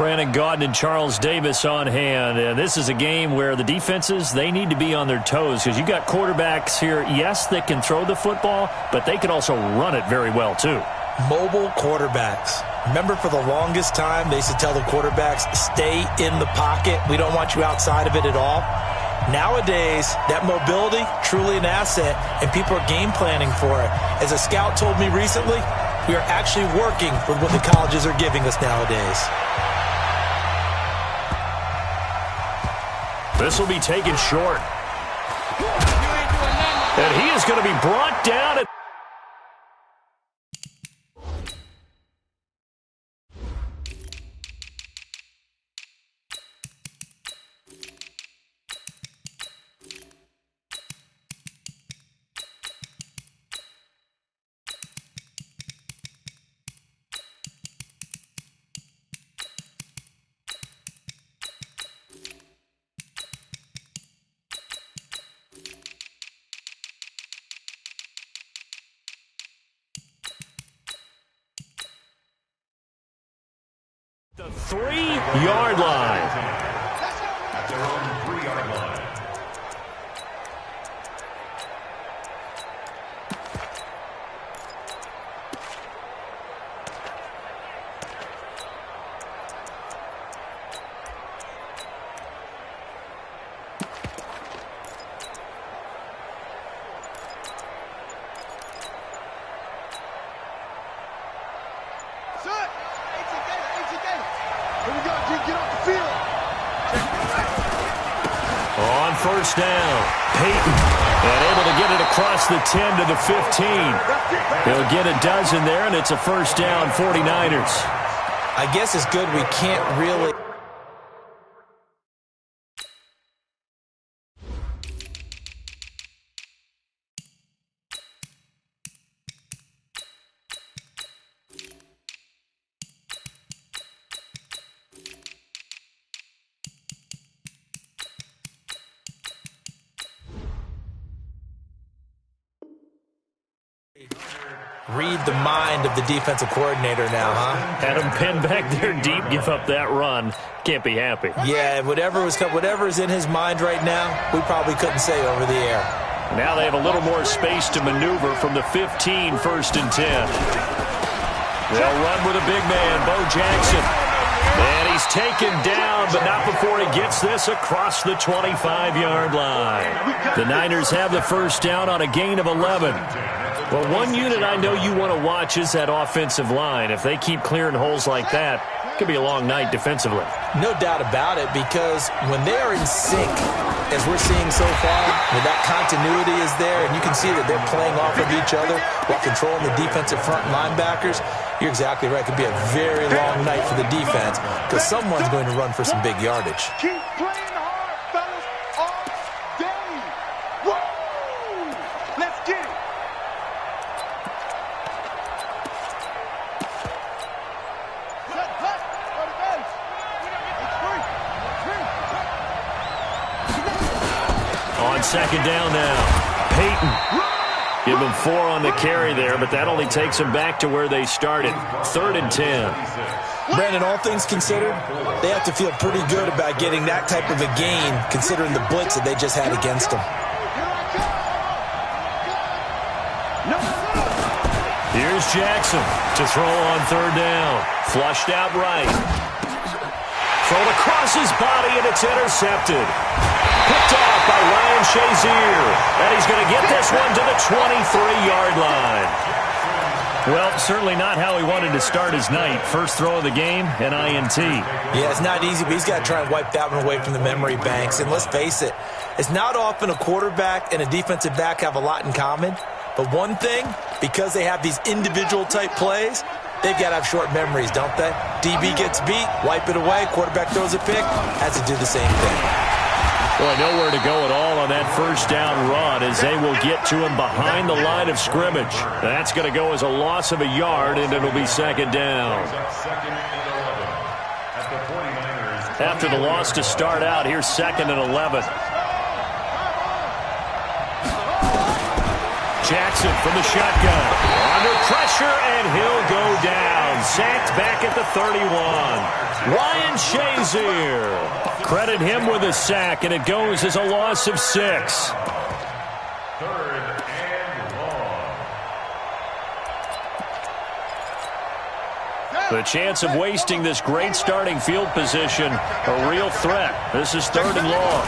Brandon Gaudin and Charles Davis on hand. And this is a game where the defenses, they need to be on their toes because you got quarterbacks here, yes, that can throw the football, but they can also run it very well too. Mobile quarterbacks. Remember, for the longest time, they used to tell the quarterbacks, stay in the pocket. We don't want you outside of it at all. Nowadays, that mobility, truly an asset, and people are game planning for it. As a scout told me recently, we are actually working with what the colleges are giving us nowadays. This will be taken short. And he is going to be brought down at the 3-yard line. At their own 3-yard line. On first down, Peyton, and able to get it across the 10 to the 15. He'll get a dozen there, and it's a first down, 49ers. I guess it's good we can't really... read the mind of the defensive coordinator now, huh? Had him pinned back there deep, give up that run. Can't be happy. Yeah, whatever's in his mind right now, we probably couldn't say over the air. Now they have a little more space to maneuver from the 15, first and 10. They'll run with a big man, Bo Jackson. And he's taken down, but not before he gets this across the 25-yard line. The Niners have the first down on a gain of 11. Well, one unit I know you want to watch is that offensive line. If they keep clearing holes like that, it could be a long night defensively. No doubt about it, because when they are in sync, as we're seeing so far, when that continuity is there, and you can see that they're playing off of each other while controlling the defensive front linebackers, you're exactly right. It could be a very long night for the defense because someone's going to run for some big yardage. Keep playing hard, fellas, all day. Woo! Let's get it. On second down now, Peyton. Give them 4 on the carry there, but that only takes them back to where they started. 3rd and 10. Brandon, all things considered, they have to feel pretty good about getting that type of a gain considering the blitz that they just had against them. Here's Jackson to throw on 3rd down. Flushed out right. Thrown across his body, and it's intercepted. Picked off by Ryan Shazier. And he's going to get this one to the 23-yard line. Well, certainly not how he wanted to start his night. First throw of the game, an INT. Yeah, it's not easy, but he's got to try and wipe that one away from the memory banks. And let's face it, it's not often a quarterback and a defensive back have a lot in common. But one thing, because they have these individual type plays, they've got to have short memories, don't they? DB gets beat, wipe it away, quarterback throws a pick, has to do the same thing. Well, nowhere to go at all on that first down run as they will get to him behind the line of scrimmage. That's going to go as a loss of a yard, and it'll be second down. After the loss to start out, here's 2nd and 11. Jackson from the shotgun. Under pressure, and he'll go down. Sacked back at the 31. Ryan Shazier. Credit him with a sack, and it goes as a loss of 6. The chance of wasting this great starting field position, a real threat. This is 3rd and long.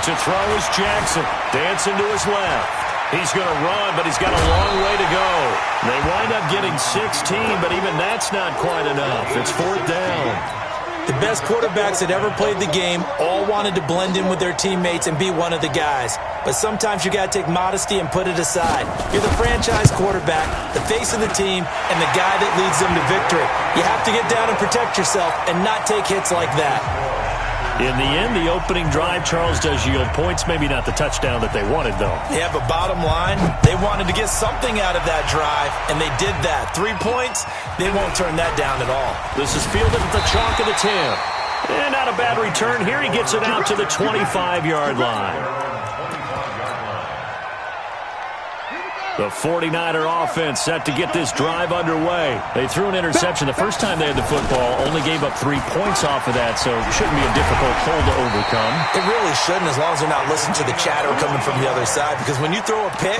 To throw is Jackson. Dancing to his left. He's going to run, but he's got a long way to go. They wind up getting 16, but even that's not quite enough. It's 4th down. The best quarterbacks that ever played the game all wanted to blend in with their teammates and be one of the guys. But sometimes you got to take modesty and put it aside. You're the franchise quarterback, the face of the team, and the guy that leads them to victory. You have to get down and protect yourself and not take hits like that. In the end, the opening drive, Charles, does yield points. Maybe not the touchdown that they wanted, though. Yeah, but bottom line, they wanted to get something out of that drive, and they did that. 3 points, they won't turn that down at all. This is fielded at the chalk of the 10. And not a bad return. Here he gets it out to the 25-yard line. The 49er offense set to get this drive underway. They threw an interception the first time they had the football, only gave up 3 points off of that, so it shouldn't be a difficult hole to overcome. It really shouldn't, as long as they're not listening to the chatter coming from the other side, because when you throw a pick,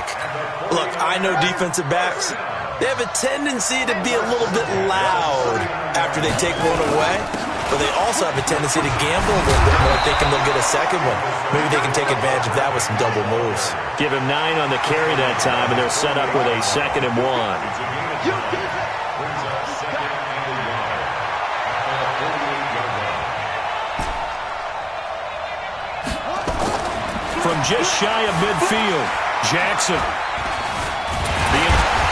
look, I know defensive backs, they have a tendency to be a little bit loud after they take one away. But they also have a tendency to gamble a little bit more, thinking they'll get a second one. Maybe they can take advantage of that with some double moves. Give him 9 on the carry that time, and they're set up with a 2nd and 1. From just shy of midfield, Jackson.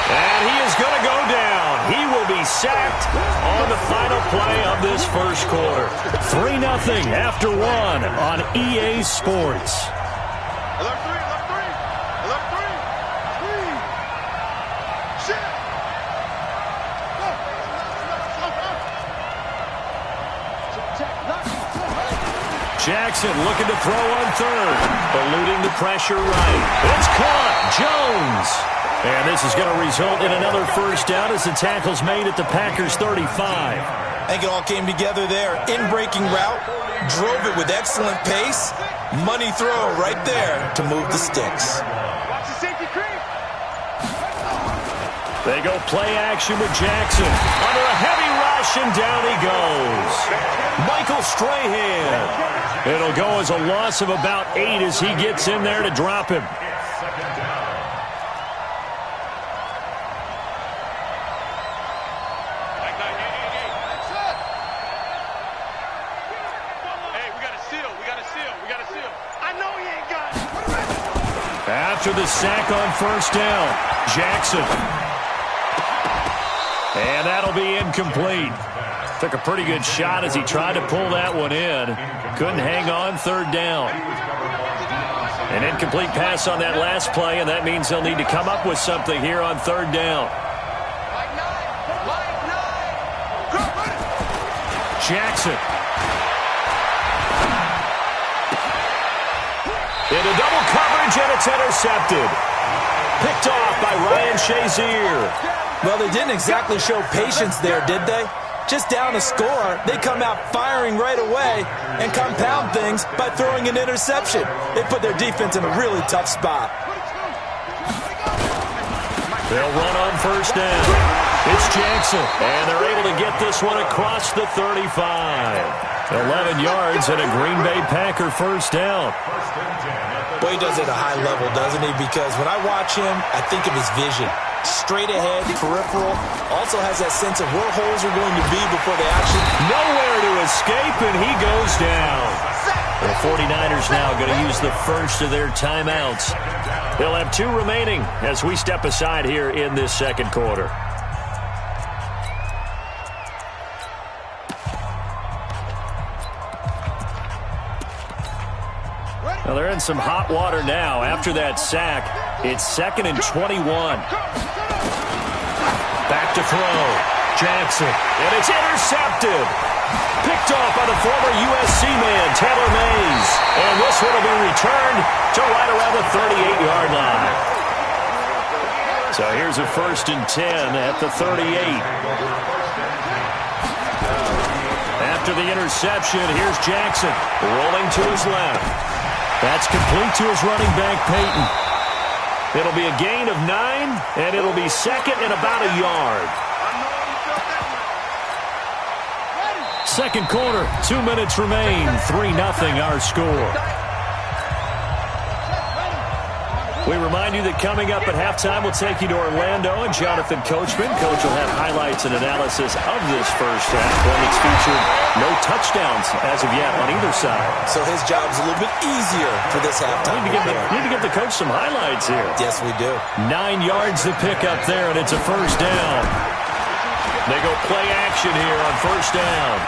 And he is going to go down. He will be sacked on the final play of this first quarter. 3-0 after 1 on EA Sports. Alert 3, alert 3, alert 3. Shit. Jackson looking to throw on 3rd. Eluding the pressure right. It's caught. Jones. And this is going to result in another first down as the tackle's made at the Packers' 35. I think it all came together there. In-breaking route, drove it with excellent pace. Money throw right there to move the sticks. Watch the safety creep. They go play action with Jackson. Under a heavy rush, and down he goes. Michael Strahan. It'll go as a loss of about 8 as he gets in there to drop him. After the sack on first down, Jackson. And that'll be incomplete. Took a pretty good shot as he tried to pull that one in. Couldn't hang on 3rd down. An incomplete pass on that last play, and that means they'll need to come up with something here on 3rd down. Jackson. Into double coverage, and it's intercepted. Picked off by Ryan Shazier. Well, they didn't exactly show patience there, did they? Just down a score, they come out firing right away and compound things by throwing an interception. They put their defense in a really tough spot. They'll run on first down. It's Jackson, and they're able to get this one across the 35. 11 yards and a Green Bay Packer first down. Boy, he does it at a high level, doesn't he? Because when I watch him, I think of his vision. Straight ahead, peripheral. Also has that sense of where holes are going to be before they actually... Nowhere to escape, and he goes down. The 49ers now going to use the first of their timeouts. They'll have 2 remaining as we step aside here in this second quarter. Well, they're in some hot water now. After that sack, it's 2nd and 21. Back to throw. Jackson. And it's intercepted. Picked off by the former USC man, Taylor Mays. And this one will be returned to right around the 38-yard line. So here's a 1st and 10 at the 38. After the interception, here's Jackson rolling to his left. That's complete to his running back, Peyton. It'll be a gain of 9, and it'll be 2nd and about a yard. Second quarter, 2 minutes remain. 3-0 our score. We remind you that coming up at halftime, we'll take you to Orlando and Jonathan Coachman. Coach will have highlights and analysis of this first half. One that's featured no touchdowns as of yet on either side. So his job's a little bit easier for this halftime. Need to give the coach some highlights here. Yes, we do. 9 yards to pick up there, and it's a first down. They go play action here on first down.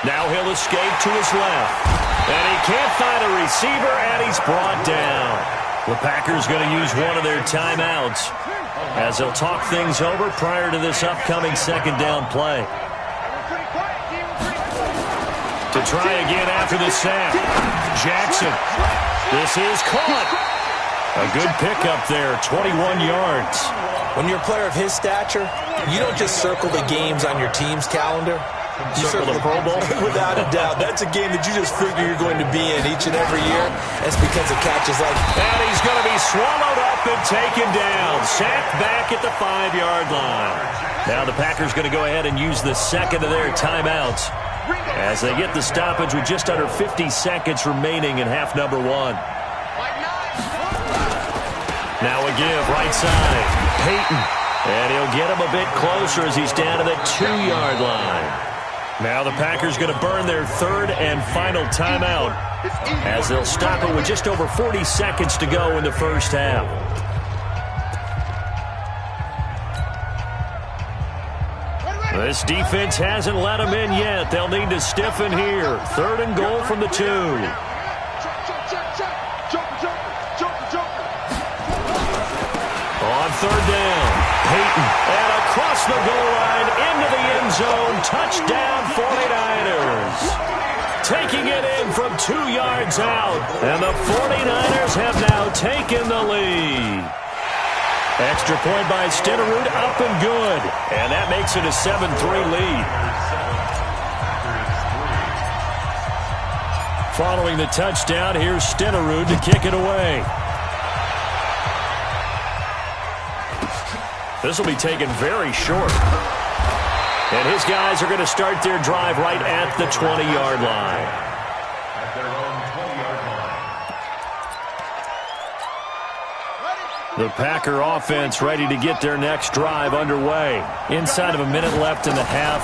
Now he'll escape to his left. And he can't find a receiver, and he's brought down. The Packers going to use one of their timeouts as they'll talk things over prior to this upcoming second down play. To try again after the sack. Jackson. This is caught. A good pickup there, 21 yards. When you're a player of his stature, you don't just circle the games on your team's calendar. You circle the Pro Bowl? Without a doubt. That's a game that you just figure you're going to be in each and every year. That's because of catches like... And he's going to be swallowed up and taken down. Sacked back at the 5-yard line. Now the Packers going to go ahead and use the second of their timeouts as they get the stoppage with just under 50 seconds remaining in half number 1. Now a give, right side. Peyton. And he'll get him a bit closer as he's down to the 2-yard line. Now the Packers going to burn their third and final timeout as they'll stop it with just over 40 seconds to go in the first half. This defense hasn't let them in yet. They'll need to stiffen here. 3rd and goal from the 2. On 3rd down, Peyton, and across the goal line into the end zone. Touchdown 49ers. Taking it in from 2 yards out, and the 49ers have now taken the lead. Extra point by Stenerud, up and good, and that makes it a 7-3 lead. Following the touchdown, here's Stenerud to kick it away. This will be taken very short. And his guys are going to start their drive right at the 20-yard line. At their own 20-yard line. The Packer offense ready to get their next drive underway. Inside of a minute left in the half,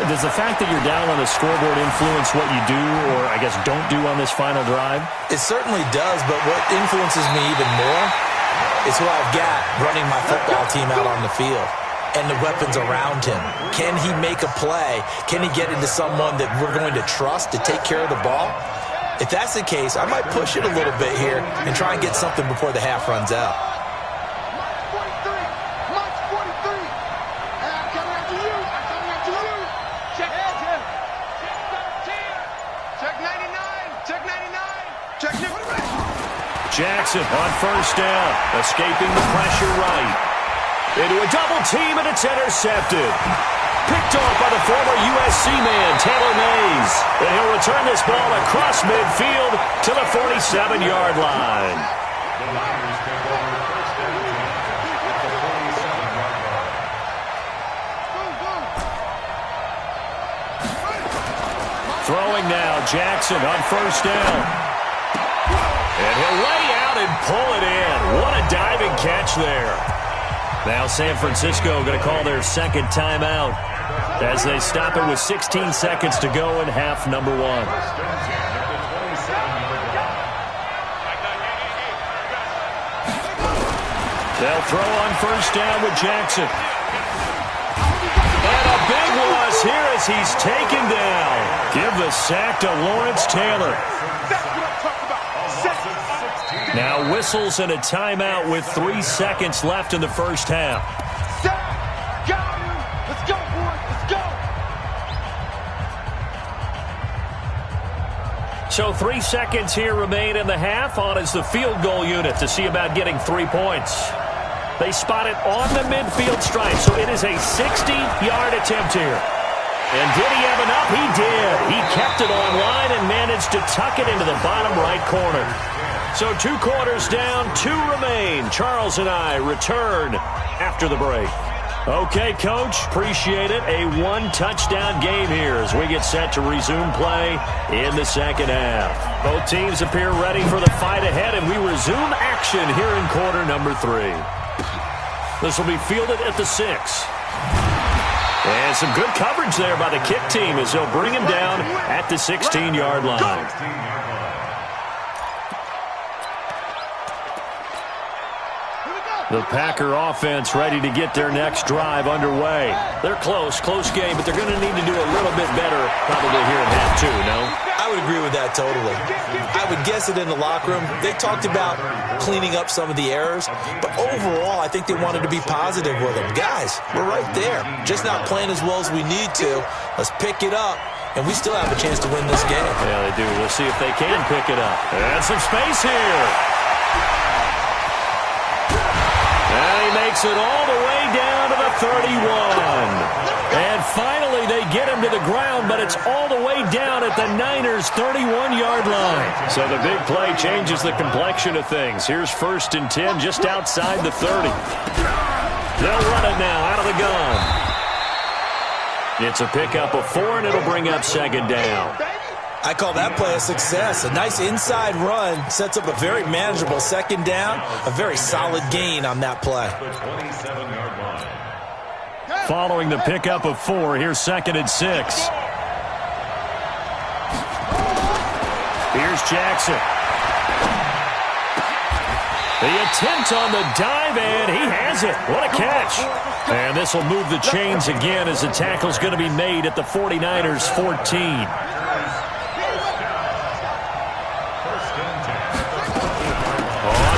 does the fact that you're down on the scoreboard influence what you do, or I guess don't do on this final drive? It certainly does, but what influences me even more is who I've got running my football team out on the field and the weapons around him. Can he make a play? Can he get into someone that we're going to trust to take care of the ball? If that's the case, I might push it a little bit here and try and get something before the half runs out. Jackson on first down, escaping the pressure right. Into a double team, and it's intercepted. Picked off by the former USC man, Taylor Mays. And he'll return this ball across midfield to the 47-yard line. The Niners pick over first and 10 at the 47-yard line. Throwing now, Jackson on first down. And he'll lay out and pull it in. What a diving catch there. Now San Francisco going to call their second timeout as they stop it with 16 seconds to go in half number 1. They'll throw on first down with Jackson. And a big loss here as he's taken down. Give the sack to Lawrence Taylor. Now whistles and a timeout with 3 seconds left in the first half. Let's go, boys. Let's go. So 3 seconds here remain in the half. On is the field goal unit to see about getting 3 points. They spot it on the midfield stripe, so it is a 60-yard attempt here. And did he have enough? He did. He kept it on line and managed to tuck it into the bottom right corner. So 2 quarters down, 2 remain. Charles and I return after the break. Okay, Coach, appreciate it. A 1-touchdown game here as we get set to resume play in the second half. Both teams appear ready for the fight ahead, and we resume action here in quarter number 3. This will be fielded at the 6. And some good coverage there by the kick team as they'll bring him down at the 16-yard line. The Packer offense ready to get their next drive underway. They're close game, but they're going to need to do a little bit better probably here in half 2, no? I would agree with that totally. I would guess it in the locker room. They talked about cleaning up some of the errors, but overall, I think they wanted to be positive with them. Guys, we're right there. Just not playing as well as we need to. Let's pick it up, and we still have a chance to win this game. Yeah, they do. We'll see if they can pick it up. And some space here. And he makes it all the way down to the 31. And finally, they get him to the ground, but it's all the way down at the Niners' 31-yard line. So the big play changes the complexion of things. Here's 1st and 10 just outside the 30. They'll run it now out of the gun. It's a pickup of 4, and it'll bring up 2nd down. I call that play a success. A nice inside run sets up a very manageable 2nd down. A very solid gain on that play. Following the pickup of 4, here's 2nd and 6. Here's Jackson. The attempt on the dive, and he has it. What a catch. And this will move the chains again as the tackle's going to be made at the 49ers' 14.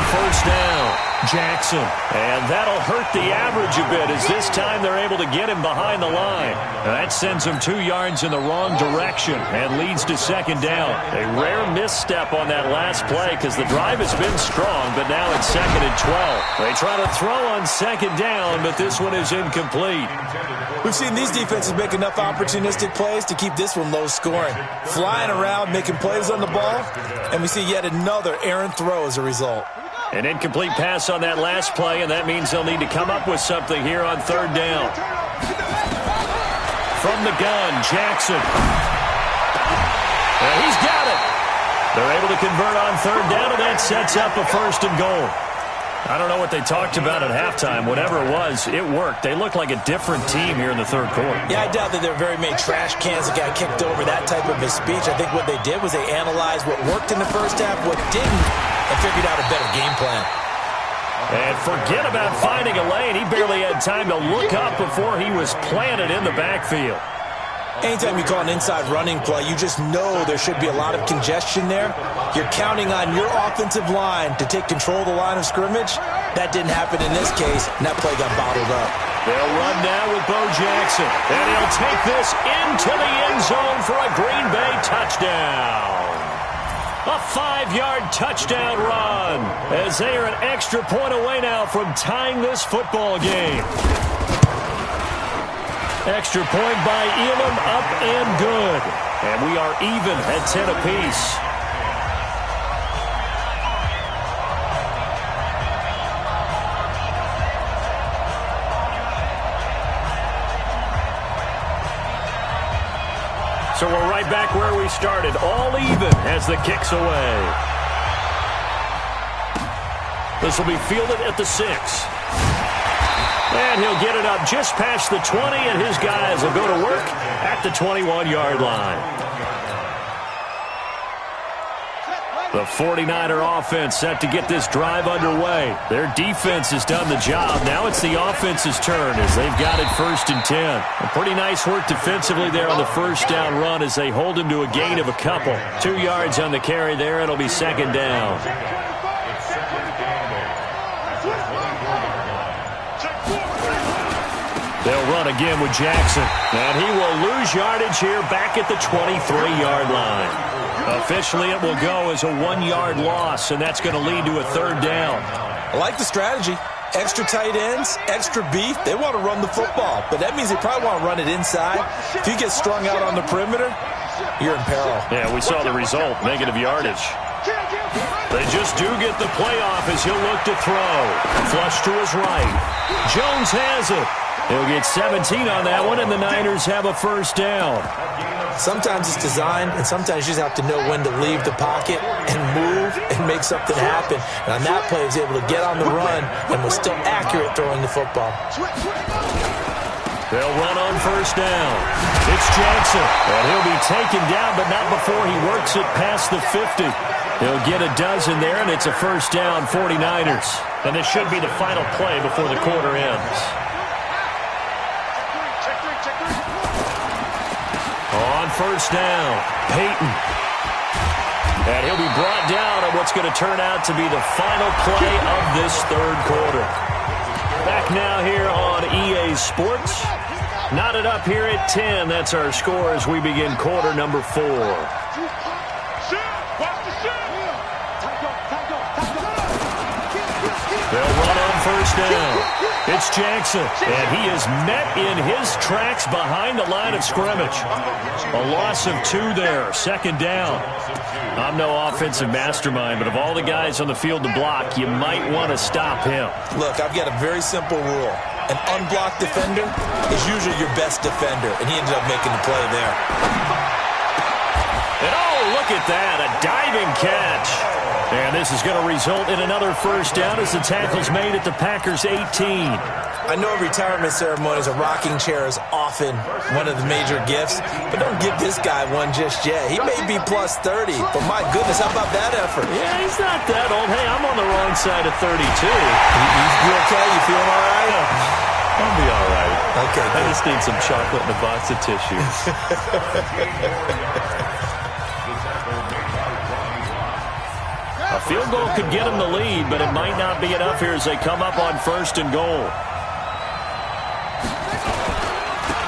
First down, Jackson. And that'll hurt the average a bit as this time they're able to get him behind the line. That sends him 2 yards in the wrong direction and leads to 2nd down. A rare misstep on that last play because the drive has been strong, but now it's 2nd and 12. They try to throw on 2nd down, but this one is incomplete. We've seen these defenses make enough opportunistic plays to keep this one low scoring. Flying around, making plays on the ball, and we see yet another errant throw as a result. An incomplete pass on that last play, and that means they'll need to come up with something here on 3rd down. From the gun, Jackson. And he's got it. They're able to convert on 3rd down, and that sets up a 1st and goal. I don't know what they talked about at halftime. Whatever it was, it worked. They look like a different team here in the 3rd quarter. Yeah, I doubt that there were very many trash cans that got kicked over, that type of a speech. I think what they did was they analyzed what worked in the first half, what didn't, and figured out a better game plan. And forget about finding a lane. He barely had time to look up before he was planted in the backfield. Anytime you call an inside running play, you just know there should be a lot of congestion there. You're counting on your offensive line to take control of the line of scrimmage. That didn't happen in this case, and that play got bottled up. They'll run now with Bo Jackson, and he'll take this into the end zone for a Green Bay touchdown. A 5-yard touchdown run as they are an extra point away now from tying this football game. Extra point by Elam, up and good. And we are even at 10 apiece. So we're right back where we started, all even as the kick's away. This will be fielded at the 6. And he'll get it up just past the 20, and his guys will go to work at the 21-yard line. The 49er offense set to get this drive underway. Their defense has done the job. Now it's the offense's turn as they've got it 1st and 10. A pretty nice work defensively there on the 1st down run as they hold him to a gain of a couple. 2 yards on the carry there. It'll be 2nd down. They'll run again with Jackson. And he will lose yardage here back at the 23-yard line. Officially, it will go as a 1-yard loss, and that's going to lead to a 3rd down. I like the strategy. Extra tight ends, extra beef, they want to run the football. But that means they probably want to run it inside. If you get strung out on the perimeter, you're in peril. Yeah, we saw the result, negative yardage. They just do get the playoff as he'll look to throw. Flush to his right. Jones has it. He'll get 17 on that one, and the Niners have a first down. Sometimes it's designed, and sometimes you just have to know when to leave the pocket and move and make something happen. And on that play, he was able to get on the run and was still accurate throwing the football. They'll run on first down. It's Jackson, and he'll be taken down, but not before he works it past the 50. He'll get a dozen there, and it's a first down, 49ers. And this should be the final play before the quarter ends. On first down, Peyton. And he'll be brought down on what's going to turn out to be the final play of this third quarter. Back now here on EA Sports. Knotted up here at 10. That's our score as we begin quarter number 4. They'll run on first down. It's Jackson, and he is met in his tracks behind the line of scrimmage. A loss of 2 there, second down. I'm no offensive mastermind, but of all the guys on the field to block, you might want to stop him. Look, I've got a very simple rule. An unblocked defender is usually your best defender, and he ended up making the play there. And oh, look at that, a diving catch. And this is going to result in another first down as the tackle's made at the Packers' 18. I know retirement ceremonies, a rocking chair is often one of the major gifts, but don't give this guy one just yet. He may be plus 30, but my goodness, how about that effort? Yeah, he's not that old. Hey, I'm on the wrong side of 32. You okay? You feeling all right? I'll be all right. Okay, I just need some chocolate and a box of tissue. A field goal could get him the lead, but it might not be enough here as they come up on first and goal.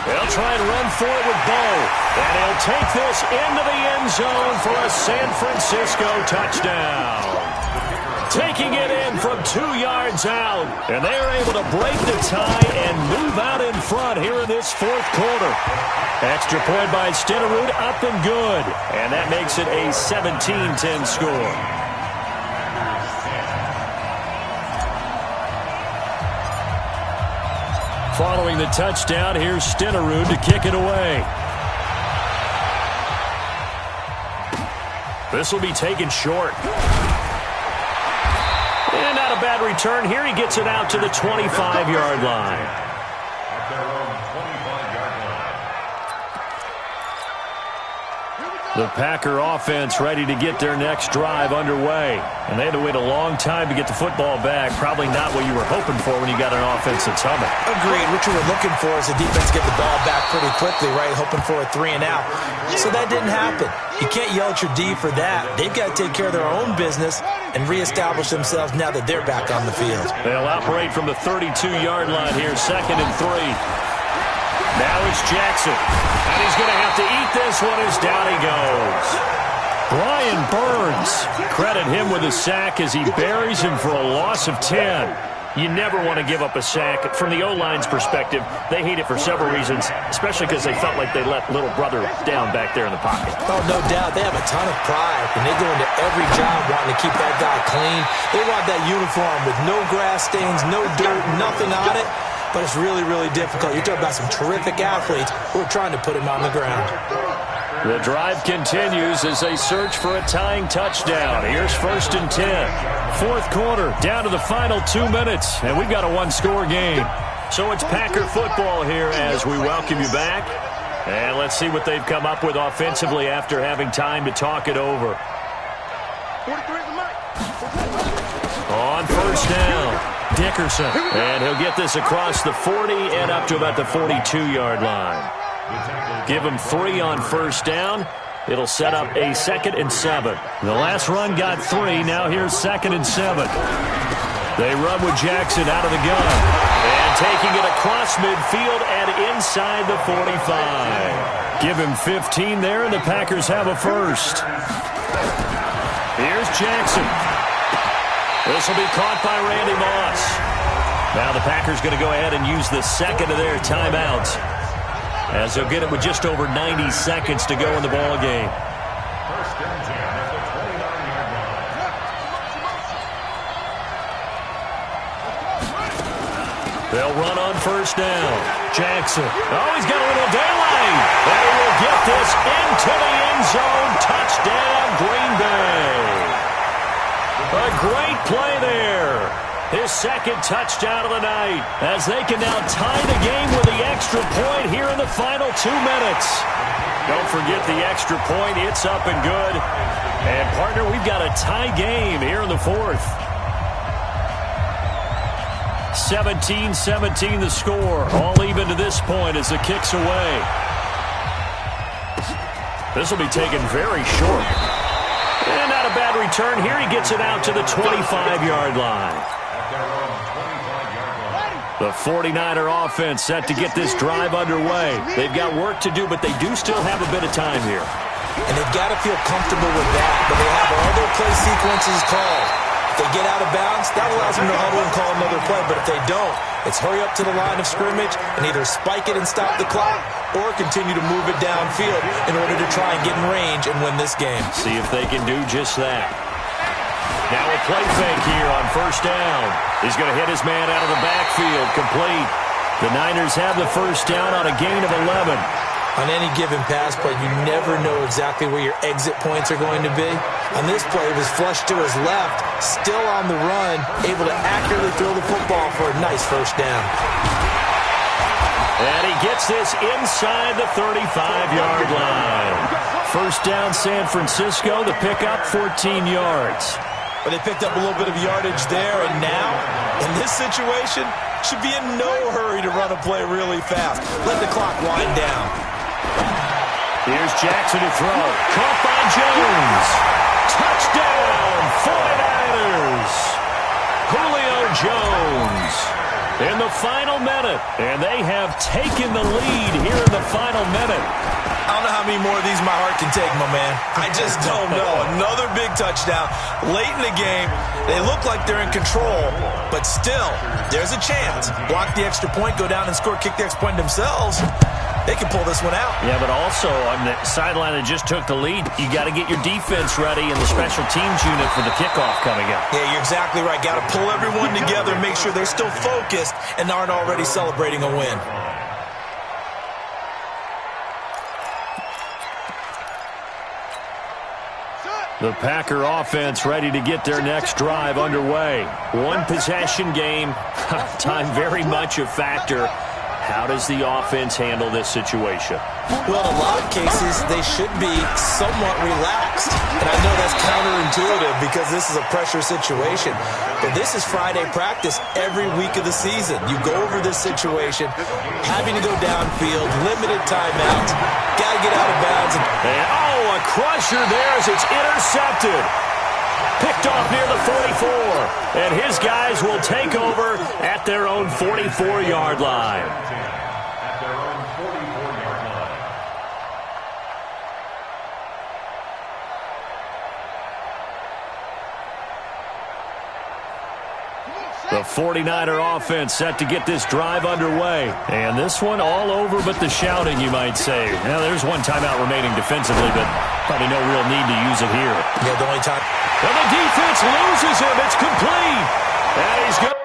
They'll try and run for it with Bo, and he'll take this into the end zone for a San Francisco touchdown. Taking it in from 2 yards out, and they are able to break the tie and move out in front here in this fourth quarter. Extra point by Stenerud, up and good, and that makes it a 17-10 score. Following the touchdown, here's Stenerud to kick it away. This will be taken short. And not a bad return here. He gets it out to the 25-yard line. The Packer offense ready to get their next drive underway. And they had to wait a long time to get the football back. Probably not what you were hoping for when you got an offense that's humming. Agreed. What you were looking for is the defense get the ball back pretty quickly, right? Hoping for a 3 and out. So that didn't happen. You can't yell at your D for that. They've got to take care of their own business and reestablish themselves now that they're back on the field. They'll operate from the 32-yard line here, 2nd and 3. Now it's Jackson, and he's going to have to eat this one as down he goes. Brian Burns, credit him with a sack as he buries him for a loss of 10. You never want to give up a sack. From the O-line's perspective, they hate it for several reasons, especially because they felt like they let little brother down back there in the pocket. Oh, no doubt. They have a ton of pride, and they go into every job wanting to keep that guy clean. They want that uniform with no grass stains, no dirt, nothing on it. But it's really, really difficult. You're talking about some terrific athletes who are trying to put him on the ground. The drive continues as they search for a tying touchdown. Here's 1st and 10. Fourth quarter, down to the final 2 minutes, and we've got a one-score game. So it's Packer football here as we welcome you back. And let's see what they've come up with offensively after having time to talk it over. On first down. Dickerson, and he'll get this across the 40 and up to about the 42-yard line. Give him 3 on first down. It'll set up a 2nd and 7. The last run got 3. Now here's 2nd and 7. They run with Jackson out of the gun. And taking it across midfield and inside the 45. Give him 15 there, and the Packers have a first. Here's Jackson. This will be caught by Randy Moss. Now the Packers going to go ahead and use the second of their timeouts, as they'll get it with just over 90 seconds to go in the ball game. First and 10 at the 29-yard line. They'll run on first down. Jackson. Oh, he's got a little daylight. And he will get this into the end zone. Touchdown, Green Bay. A great play there. His second touchdown of the night, as they can now tie the game with the extra point here in the final 2 minutes. Don't forget the extra point. It's up and good. And, partner, we've got a tie game here in the fourth. 17-17 the score. All even to this point as the kick's away. This will be taken very short. And not a bad return here. He gets it out to the 25-yard line. The 49er offense set to get this drive underway. They've got work to do, but they do still have a bit of time here. And they've got to feel comfortable with that, but they have all their play sequences called. If they get out of bounds, that allows them to huddle and call another play, but if they don't, it's hurry up to the line of scrimmage and either spike it and stop the clock or continue to move it downfield in order to try and get in range and win this game. See if they can do just that. Now a play fake here on first down. He's going to hit his man out of the backfield, complete. The Niners have the first down on a gain of 11. On any given pass play, you never know exactly where your exit points are going to be. On this play, it was flushed to his left, still on the run, able to accurately throw the football for a nice first down. And he gets this inside the 35-yard line. First down, San Francisco. The pickup, 14 yards. But they picked up a little bit of yardage there, and now, in this situation, should be in no hurry to run a play really fast. Let the clock wind down. Here's Jackson to throw. Caught by Jones. Touchdown, 49ers. Julio Jones in the final minute. And they have taken the lead here in the final minute. I don't know how many more of these my heart can take, my man. I just don't know. Another big touchdown late in the game. They look like they're in control, but still, there's a chance. Block the extra point, go down and score, kick the extra point themselves. They can pull this one out. Yeah, but also on the sideline that just took the lead, you got to get your defense ready and the special teams unit for the kickoff coming up. Yeah, you're exactly right. Got to pull everyone together, make sure they're still focused and aren't already celebrating a win. The Packer offense ready to get their next drive underway. One possession game. Time very much a factor. How does the offense handle this situation? Well, in a lot of cases, they should be somewhat relaxed. And I know that's counterintuitive because this is a pressure situation. But this is Friday practice every week of the season. You go over this situation, having to go downfield, limited timeouts, got to get out of bounds. And, oh, a crusher there as it's intercepted. Picked off near the 44. And his guys will take over at their own 44-yard line. At their own 44-yard line. The 49er offense set to get this drive underway. And this one all over but the shouting, you might say. Now, there's one timeout remaining defensively, but probably no real need to use it here. Yeah, the only time. And the defense loses him. It's complete. And he's good.